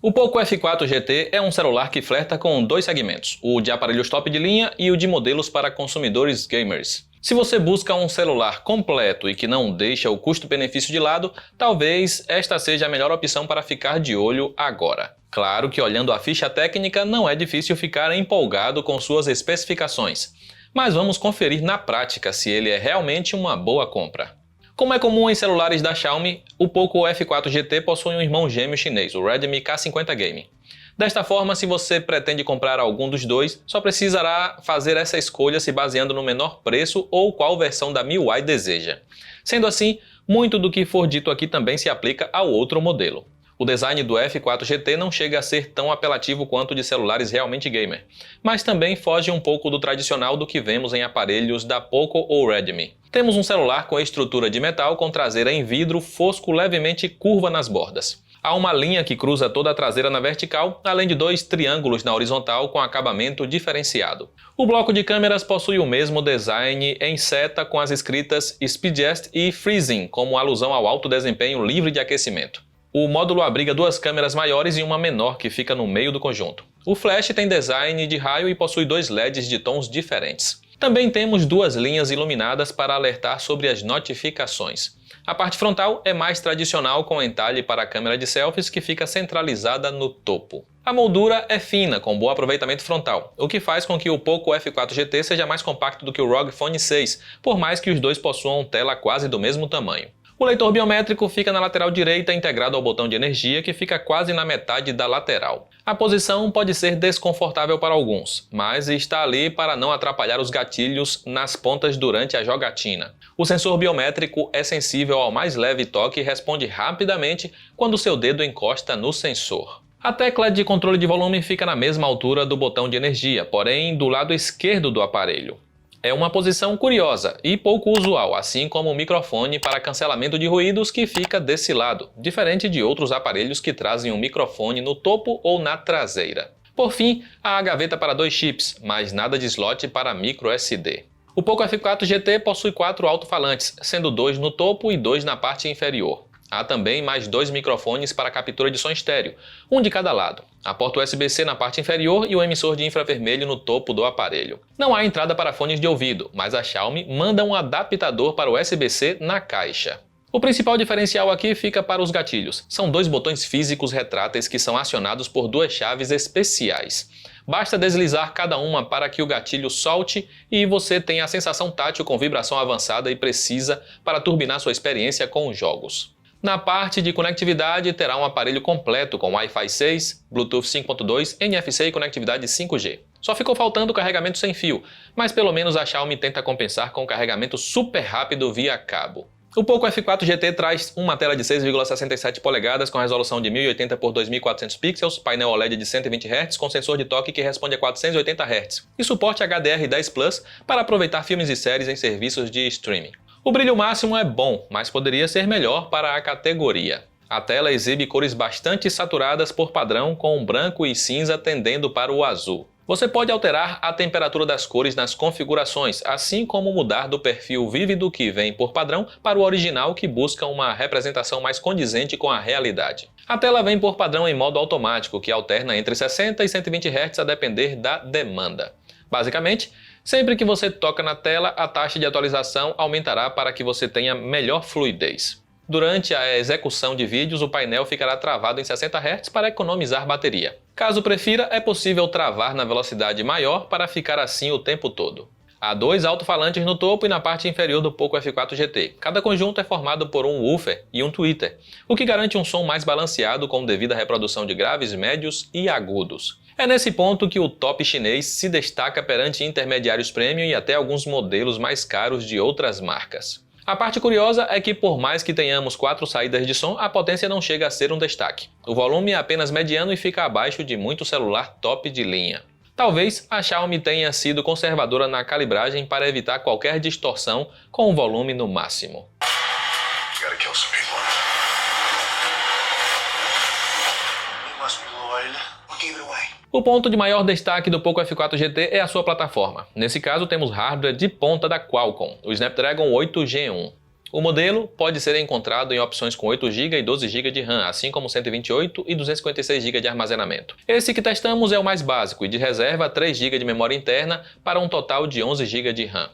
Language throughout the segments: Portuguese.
O Poco F4 GT é um celular que flerta com dois segmentos, o de aparelhos top de linha e o de modelos para consumidores gamers. Se você busca um celular completo e que não deixa o custo-benefício de lado, talvez esta seja a melhor opção para ficar de olho agora. Claro que olhando a ficha técnica não é difícil ficar empolgado com suas especificações, mas vamos conferir na prática se ele é realmente uma boa compra. Como é comum em celulares da Xiaomi, o Poco F4 GT possui um irmão gêmeo chinês, o Redmi K50 Game. Desta forma, se você pretende comprar algum dos dois, só precisará fazer essa escolha se baseando no menor preço ou qual versão da MIUI deseja. Sendo assim, muito do que for dito aqui também se aplica ao outro modelo. O design do F4 GT não chega a ser tão apelativo quanto o de celulares realmente gamer, mas também foge um pouco do tradicional do que vemos em aparelhos da Poco ou Redmi. Temos um celular com estrutura de metal com traseira em vidro fosco levemente curva nas bordas. Há uma linha que cruza toda a traseira na vertical, além de dois triângulos na horizontal com acabamento diferenciado. O bloco de câmeras possui o mesmo design em seta com as escritas Speedjet e Freezing, como alusão ao alto desempenho livre de aquecimento. O módulo abriga duas câmeras maiores e uma menor que fica no meio do conjunto. O flash tem design de raio e possui dois LEDs de tons diferentes. Também temos duas linhas iluminadas para alertar sobre as notificações. A parte frontal é mais tradicional com entalhe para a câmera de selfies que fica centralizada no topo. A moldura é fina, com bom aproveitamento frontal, o que faz com que o Poco F4 GT seja mais compacto do que o ROG Phone 6, por mais que os dois possuam tela quase do mesmo tamanho. O leitor biométrico fica na lateral direita integrado ao botão de energia que fica quase na metade da lateral. A posição pode ser desconfortável para alguns, mas está ali para não atrapalhar os gatilhos nas pontas durante a jogatina. O sensor biométrico é sensível ao mais leve toque e responde rapidamente quando seu dedo encosta no sensor. A tecla de controle de volume fica na mesma altura do botão de energia, porém do lado esquerdo do aparelho. É uma posição curiosa e pouco usual, assim como o microfone para cancelamento de ruídos que fica desse lado, diferente de outros aparelhos que trazem um microfone no topo ou na traseira. Por fim, há a gaveta para dois chips, mas nada de slot para micro SD. O Poco F4 GT possui 4 alto-falantes, sendo 2 no topo e 2 na parte inferior. Há também mais 2 microfones para captura de som estéreo, um de cada lado. A porta USB-C na parte inferior e o emissor de infravermelho no topo do aparelho. Não há entrada para fones de ouvido, mas a Xiaomi manda um adaptador para USB-C na caixa. O principal diferencial aqui fica para os gatilhos. São 2 botões físicos retráteis que são acionados por 2 chaves especiais. Basta deslizar cada uma para que o gatilho solte e você tenha a sensação tátil com vibração avançada e precisa para turbinar sua experiência com os jogos. Na parte de conectividade, terá um aparelho completo com Wi-Fi 6, Bluetooth 5.2, NFC e conectividade 5G. Só ficou faltando o carregamento sem fio, mas pelo menos a Xiaomi tenta compensar com o carregamento super rápido via cabo. O Poco F4 GT traz uma tela de 6,67 polegadas com resolução de 1080 por 2400 pixels, painel OLED de 120 Hz com sensor de toque que responde a 480 Hz e suporte HDR10 Plus para aproveitar filmes e séries em serviços de streaming. O brilho máximo é bom, mas poderia ser melhor para a categoria. A tela exibe cores bastante saturadas por padrão, com branco e cinza tendendo para o azul. Você pode alterar a temperatura das cores nas configurações, assim como mudar do perfil vívido que vem por padrão para o original que busca uma representação mais condizente com a realidade. A tela vem por padrão em modo automático, que alterna entre 60 e 120 Hz a depender da demanda. Basicamente, sempre que você toca na tela, a taxa de atualização aumentará para que você tenha melhor fluidez. Durante a execução de vídeos, o painel ficará travado em 60 Hz para economizar bateria. Caso prefira, é possível travar na velocidade maior para ficar assim o tempo todo. Há 2 alto-falantes no topo e na parte inferior do Poco F4 GT. Cada conjunto é formado por um woofer e um tweeter, o que garante um som mais balanceado com devida reprodução de graves, médios e agudos. É nesse ponto que o top chinês se destaca perante intermediários premium e até alguns modelos mais caros de outras marcas. A parte curiosa é que por mais que tenhamos 4 saídas de som, a potência não chega a ser um destaque. O volume é apenas mediano e fica abaixo de muito celular top de linha. Talvez a Xiaomi tenha sido conservadora na calibragem para evitar qualquer distorção com o volume no máximo. O ponto de maior destaque do Poco F4 GT é a sua plataforma. Nesse caso temos hardware de ponta da Qualcomm, o Snapdragon 8 Gen 1. O modelo pode ser encontrado em opções com 8 GB e 12 GB de RAM, assim como 128 e 256 GB de armazenamento. Esse que testamos é o mais básico e de reserva 3 GB de memória interna para um total de 11 GB de RAM.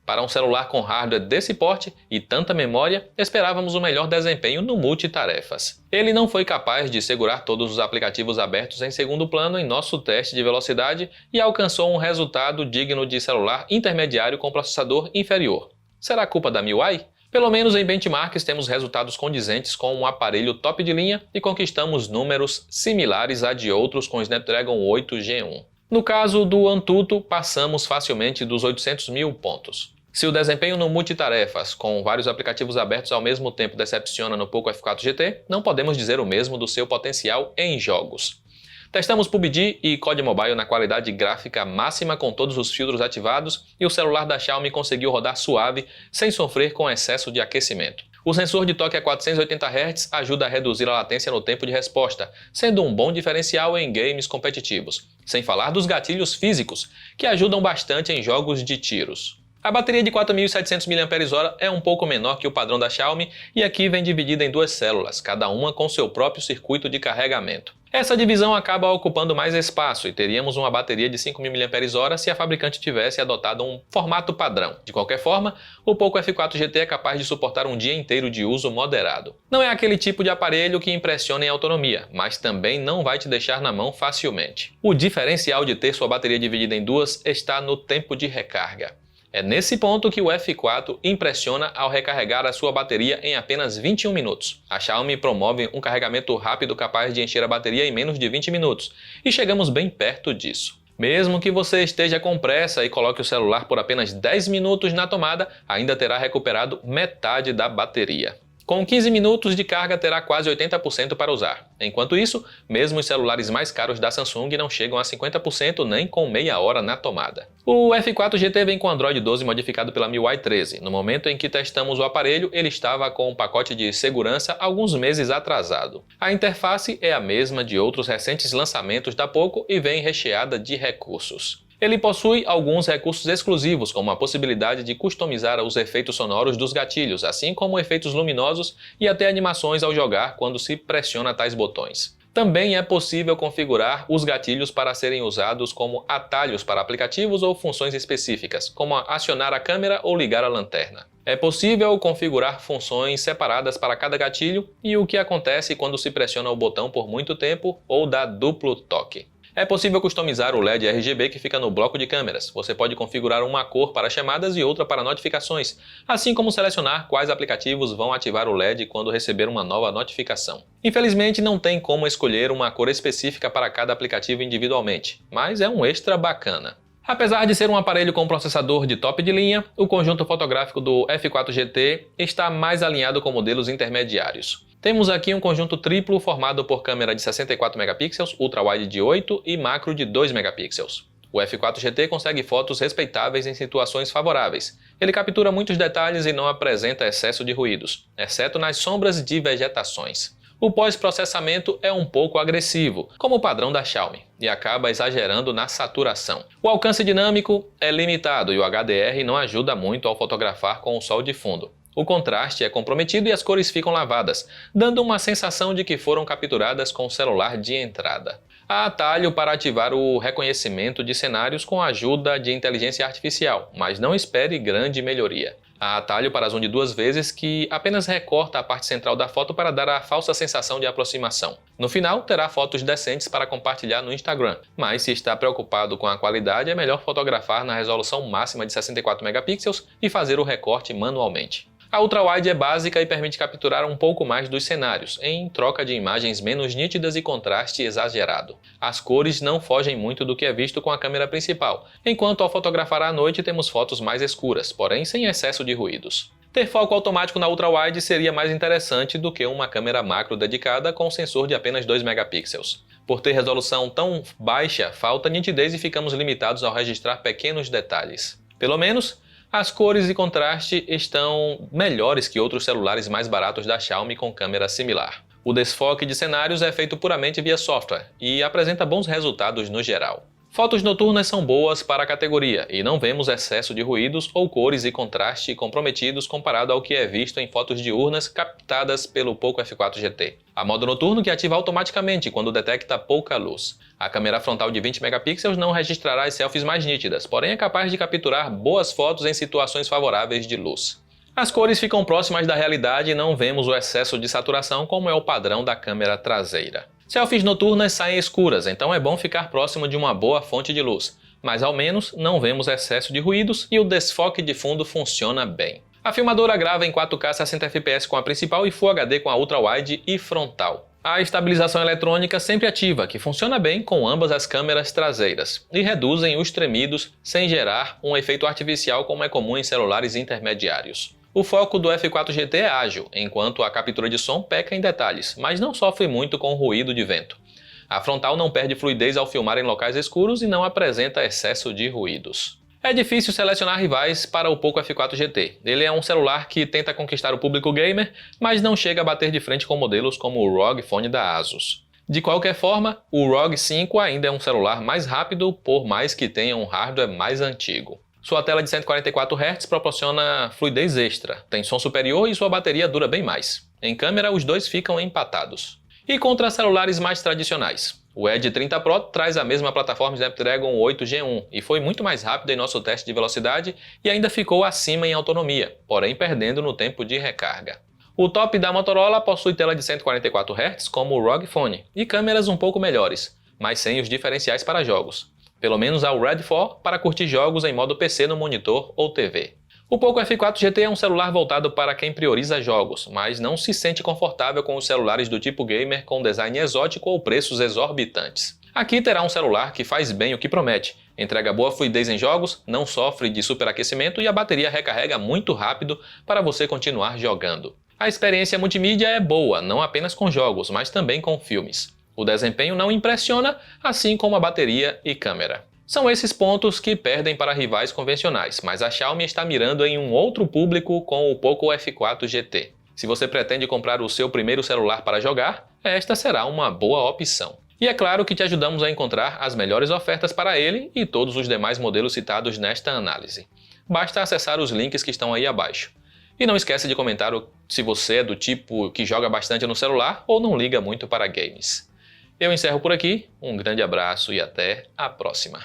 Para um celular com hardware desse porte e tanta memória, esperávamos o melhor desempenho no multitarefas. Ele não foi capaz de segurar todos os aplicativos abertos em segundo plano em nosso teste de velocidade e alcançou um resultado digno de celular intermediário com processador inferior. Será culpa da MIUI? Pelo menos em benchmarks temos resultados condizentes com um aparelho top de linha e conquistamos números similares a de outros com Snapdragon 8 Gen 1. No caso do Antutu, passamos facilmente dos 800 mil pontos. Se o desempenho no multitarefas, com vários aplicativos abertos ao mesmo tempo, decepciona no Poco F4 GT, não podemos dizer o mesmo do seu potencial em jogos. Testamos PUBG e COD Mobile na qualidade gráfica máxima com todos os filtros ativados e o celular da Xiaomi conseguiu rodar suave sem sofrer com excesso de aquecimento. O sensor de toque a 480 Hz ajuda a reduzir a latência no tempo de resposta, sendo um bom diferencial em games competitivos, sem falar dos gatilhos físicos, que ajudam bastante em jogos de tiros. A bateria de 4.700 mAh é um pouco menor que o padrão da Xiaomi e aqui vem dividida em duas células, cada uma com seu próprio circuito de carregamento. Essa divisão acaba ocupando mais espaço e teríamos uma bateria de 5.000 mAh se a fabricante tivesse adotado um formato padrão. De qualquer forma, o Poco F4 GT é capaz de suportar um dia inteiro de uso moderado. Não é aquele tipo de aparelho que impressiona em autonomia, mas também não vai te deixar na mão facilmente. O diferencial de ter sua bateria dividida em duas está no tempo de recarga. É nesse ponto que o F4 impressiona ao recarregar a sua bateria em apenas 21 minutos. A Xiaomi promove um carregamento rápido capaz de encher a bateria em menos de 20 minutos, e chegamos bem perto disso. Mesmo que você esteja com pressa e coloque o celular por apenas 10 minutos na tomada, ainda terá recuperado metade da bateria. Com 15 minutos de carga terá quase 80% para usar. Enquanto isso, mesmo os celulares mais caros da Samsung não chegam a 50% nem com meia hora na tomada. O F4 GT vem com Android 12 modificado pela MIUI 13. No momento em que testamos o aparelho, ele estava com um pacote de segurança alguns meses atrasado. A interface é a mesma de outros recentes lançamentos da Poco e vem recheada de recursos. Ele possui alguns recursos exclusivos, como a possibilidade de customizar os efeitos sonoros dos gatilhos, assim como efeitos luminosos e até animações ao jogar quando se pressiona tais botões. Também é possível configurar os gatilhos para serem usados como atalhos para aplicativos ou funções específicas, como acionar a câmera ou ligar a lanterna. É possível configurar funções separadas para cada gatilho e o que acontece quando se pressiona o botão por muito tempo ou dá duplo toque. É possível customizar o LED RGB que fica no bloco de câmeras. Você pode configurar uma cor para chamadas e outra para notificações, assim como selecionar quais aplicativos vão ativar o LED quando receber uma nova notificação. Infelizmente, não tem como escolher uma cor específica para cada aplicativo individualmente, mas é um extra bacana. Apesar de ser um aparelho com processador de top de linha, o conjunto fotográfico do F4 GT está mais alinhado com modelos intermediários. Temos aqui um conjunto triplo formado por câmera de 64 megapixels, ultra-wide de 8 e macro de 2 megapixels. O F4 GT consegue fotos respeitáveis em situações favoráveis. Ele captura muitos detalhes e não apresenta excesso de ruídos, exceto nas sombras de vegetações. O pós-processamento é um pouco agressivo, como o padrão da Xiaomi, e acaba exagerando na saturação. O alcance dinâmico é limitado e o HDR não ajuda muito ao fotografar com o sol de fundo. O contraste é comprometido e as cores ficam lavadas, dando uma sensação de que foram capturadas com o celular de entrada. Há atalho para ativar o reconhecimento de cenários com a ajuda de inteligência artificial, mas não espere grande melhoria. Há atalho para zoom de 2 vezes que apenas recorta a parte central da foto para dar a falsa sensação de aproximação. No final, terá fotos decentes para compartilhar no Instagram, mas se está preocupado com a qualidade, é melhor fotografar na resolução máxima de 64 megapixels e fazer o recorte manualmente. A ultra-wide é básica e permite capturar um pouco mais dos cenários, em troca de imagens menos nítidas e contraste exagerado. As cores não fogem muito do que é visto com a câmera principal, enquanto ao fotografar à noite temos fotos mais escuras, porém sem excesso de ruídos. Ter foco automático na ultra-wide seria mais interessante do que uma câmera macro dedicada com sensor de apenas 2 megapixels. Por ter resolução tão baixa, falta nitidez e ficamos limitados ao registrar pequenos detalhes. Pelo menos, as cores e contraste estão melhores que outros celulares mais baratos da Xiaomi com câmera similar. O desfoque de cenários é feito puramente via software e apresenta bons resultados no geral. Fotos noturnas são boas para a categoria e não vemos excesso de ruídos ou cores e contraste comprometidos comparado ao que é visto em fotos diurnas captadas pelo Poco F4 GT. Há modo noturno que ativa automaticamente quando detecta pouca luz. A câmera frontal de 20 megapixels não registrará as selfies mais nítidas, porém é capaz de capturar boas fotos em situações favoráveis de luz. As cores ficam próximas da realidade e não vemos o excesso de saturação como é o padrão da câmera traseira. Selfies noturnas saem escuras, então é bom ficar próximo de uma boa fonte de luz, mas ao menos não vemos excesso de ruídos e o desfoque de fundo funciona bem. A filmadora grava em 4K 60 fps com a principal e Full HD com a ultra-wide e frontal. A estabilização eletrônica sempre ativa, que funciona bem com ambas as câmeras traseiras, e reduzem os tremidos sem gerar um efeito artificial como é comum em celulares intermediários. O foco do F4 GT é ágil, enquanto a captura de som peca em detalhes, mas não sofre muito com o ruído de vento. A frontal não perde fluidez ao filmar em locais escuros e não apresenta excesso de ruídos. É difícil selecionar rivais para o Poco F4 GT. Ele é um celular que tenta conquistar o público gamer, mas não chega a bater de frente com modelos como o ROG Phone da Asus. De qualquer forma, o ROG 5 ainda é um celular mais rápido, por mais que tenha um hardware mais antigo. Sua tela de 144 Hz proporciona fluidez extra, tem som superior e sua bateria dura bem mais. Em câmera, os dois ficam empatados. E contra celulares mais tradicionais. O Edge 30 Pro traz a mesma plataforma Snapdragon 8 Gen 1 e foi muito mais rápido em nosso teste de velocidade e ainda ficou acima em autonomia, porém perdendo no tempo de recarga. O top da Motorola possui tela de 144 Hz como o ROG Phone e câmeras um pouco melhores, mas sem os diferenciais para jogos. Pelo menos há o Red 4 para curtir jogos em modo PC no monitor ou TV. O Poco F4 GT é um celular voltado para quem prioriza jogos, mas não se sente confortável com os celulares do tipo gamer com design exótico ou preços exorbitantes. Aqui terá um celular que faz bem o que promete, entrega boa fluidez em jogos, não sofre de superaquecimento e a bateria recarrega muito rápido para você continuar jogando. A experiência multimídia é boa, não apenas com jogos, mas também com filmes. O desempenho não impressiona, assim como a bateria e câmera. São esses pontos que perdem para rivais convencionais, mas a Xiaomi está mirando em um outro público com o Poco F4 GT. Se você pretende comprar o seu primeiro celular para jogar, esta será uma boa opção. E é claro que te ajudamos a encontrar as melhores ofertas para ele e todos os demais modelos citados nesta análise. Basta acessar os links que estão aí abaixo. E não esqueça de comentar se você é do tipo que joga bastante no celular ou não liga muito para games. Eu encerro por aqui, um grande abraço e até a próxima.